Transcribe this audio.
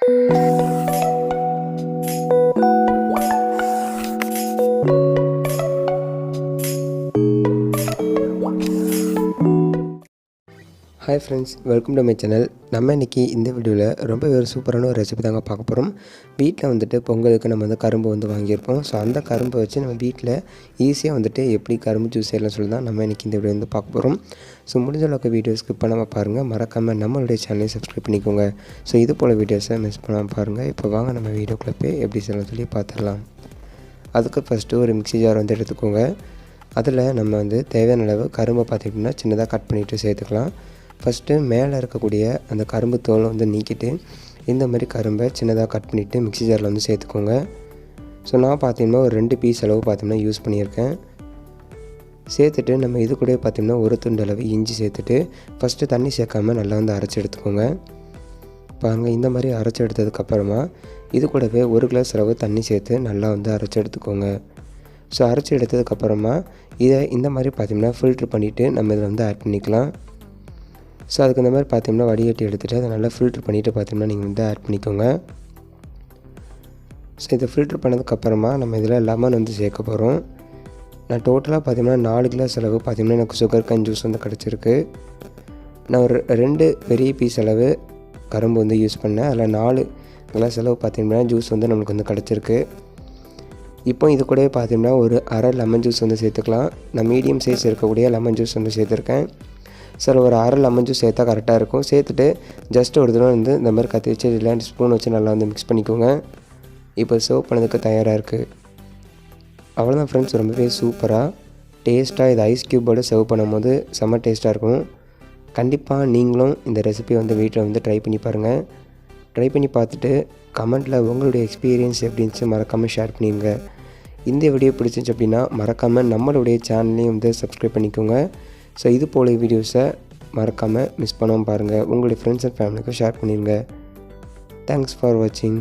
Hi friends, welcome to my channel. நம்ம இன்றைக்கி இந்த வீடியோவில் ரொம்பவே ஒரு சூப்பரான ஒரு ரெசிபி தாங்க பார்க்க போகிறோம். வீட்டில் வந்துட்டு பொங்கலுக்கு நம்ம வந்து கரும்பு வந்து வாங்கியிருப்போம். ஸோ அந்த கரும்பை வச்சு நம்ம வீட்டில் ஈஸியாக வந்துட்டு எப்படி கரும்பு ஜூஸ் செய்யலாம் சொல்லி தான் நம்ம இன்றைக்கி இந்த வீடியோ வந்து பார்க்க போகிறோம். ஸோ முடிஞ்ச அளவுக்கு வீடியோ ஸ்கிப் பண்ணாமல் பாருங்கள். மறக்காமல் நம்மளுடைய சேனலையும் சப்ஸ்கிரைப் பண்ணிக்கோங்க. ஸோ இது போல் வீடியோஸை மிஸ் பண்ணாமல் பாருங்கள். இப்போ வாங்க நம்ம வீடியோக்குள்ளே போய் எப்படி செய்யலாம் சொல்லி பார்த்துடலாம். அதுக்கு ஃபஸ்ட்டு ஒரு மிக்ஸி ஜார் வந்து எடுத்துக்கோங்க. அதில் நம்ம வந்து தேவையான அளவு கரும்பை பார்த்திங்கன்னா சின்னதாக கட் பண்ணிவிட்டு சேர்த்துக்கலாம். ஃபஸ்ட்டு மேலே இருக்கக்கூடிய அந்த கரும்பு தோலை வந்து நீக்கிட்டு இந்த மாதிரி கரும்பை சின்னதாக கட் பண்ணிவிட்டு மிக்ஸி ஜாரில் வந்து சேர்த்துக்கோங்க. ஸோ நான் பார்த்திங்கன்னா ஒரு 2 பீஸ் அளவு பார்த்திங்கன்னா யூஸ் பண்ணியிருக்கேன். சேர்த்துட்டு நம்ம இது கூட பார்த்திங்கன்னா ஒரு துண்டு அளவு இஞ்சி சேர்த்துட்டு ஃபஸ்ட்டு தண்ணி சேர்க்காமல் நல்லா வந்து அரைச்சி எடுத்துக்கோங்க. பாருங்கள், இந்த மாதிரி அரைச்சி எடுத்ததுக்கப்புறமா இது கூடவே 1 கிளாஸ் அளவு தண்ணி சேர்த்து நல்லா வந்து அரைச்சி எடுத்துக்கோங்க. ஸோ அரைச்சி எடுத்ததுக்கப்புறமா இதை இந்த மாதிரி பார்த்திங்கன்னா ஃபில்ட்ரு பண்ணிவிட்டு நம்ம இதில் வந்து ஆட் பண்ணிக்கலாம். ஸோ அதுக்கு இந்த மாதிரி பார்த்திங்கன்னா வடிகட்டி எடுத்துகிட்டு அதை நல்லா ஃபில்ட்ரு பண்ணிவிட்டு பார்த்திங்கன்னா நீங்கள் வந்து ஆட் பண்ணிக்கோங்க. ஸோ இதை ஃபில்ட்ரு பண்ணதுக்கப்புறமா நம்ம இதில் லெமன் வந்து சேர்க்க போகிறோம். நான் டோட்டலாக பார்த்திங்கன்னா 4 கிளாஸ் அளவு பார்த்திங்கன்னா எனக்கு சுகர்கேன் ஜூஸ் வந்து கிடச்சிருக்கு. நான் ஒரு 2 பெரிய பீஸ் அளவு கரும்பு வந்து யூஸ் பண்ணேன். அதில் 4 கிளாஸ் அளவு பார்த்திங்கன்னா ஜூஸ் வந்து நம்மளுக்கு வந்து கிடச்சிருக்கு. இப்போ இது கூட பார்த்திங்கன்னா ஒரு அரை லெமன் ஜூஸ் வந்து சேர்த்துக்கலாம். நான் மீடியம் சைஸ் இருக்கக்கூடிய லெமன் ஜூஸ் வந்து சேர்த்துருக்கேன். சார் ஒரு அரை லெமன் ஜூஸ் சேர்த்தா கரெக்டாக இருக்கும். சேர்த்துட்டு ஜஸ்ட் ஒரு தடவை வந்து இந்த மாதிரி கத்தி வச்சு இல்லை ஸ்பூன் வச்சு நல்லா வந்து மிக்ஸ் பண்ணிக்கோங்க. இப்போ சர்வ் பண்ணதுக்கு தயாராக இருக்குது. அவ்வளோதான் ஃப்ரெண்ட்ஸ், ரொம்பவே சூப்பராக டேஸ்ட்டாக இது ஐஸ் க்யூப்போடு சர்வ் பண்ணும்போது செம்ம டேஸ்ட்டாக இருக்கும். கண்டிப்பாக நீங்களும் இந்த ரெசிபியை வந்து வீட்டில் வந்து ட்ரை பண்ணி பாருங்கள். ட்ரை பண்ணி பார்த்துட்டு கமெண்ட்டில் உங்களுடைய எக்ஸ்பீரியன்ஸ் எப்படி இருந்துச்சு மறக்காமல் ஷேர் பண்ணிடுங்க. இந்த வீடியோ பிடிச்சிச்சு அப்படின்னா மறக்காமல் நம்மளுடைய சேனல்லையும் வந்து சப்ஸ்கிரைப் பண்ணிக்கோங்க. ஸோ இது போல வீடியோஸை மறக்காமல் மிஸ் பண்ணாமல் பாருங்கள். உங்களுடைய ஃப்ரெண்ட்ஸ் அண்ட் ஃபேமிலிக்கும் ஷேர் பண்ணிடுங்க. தேங்க்ஸ் ஃபார் வாட்சிங்.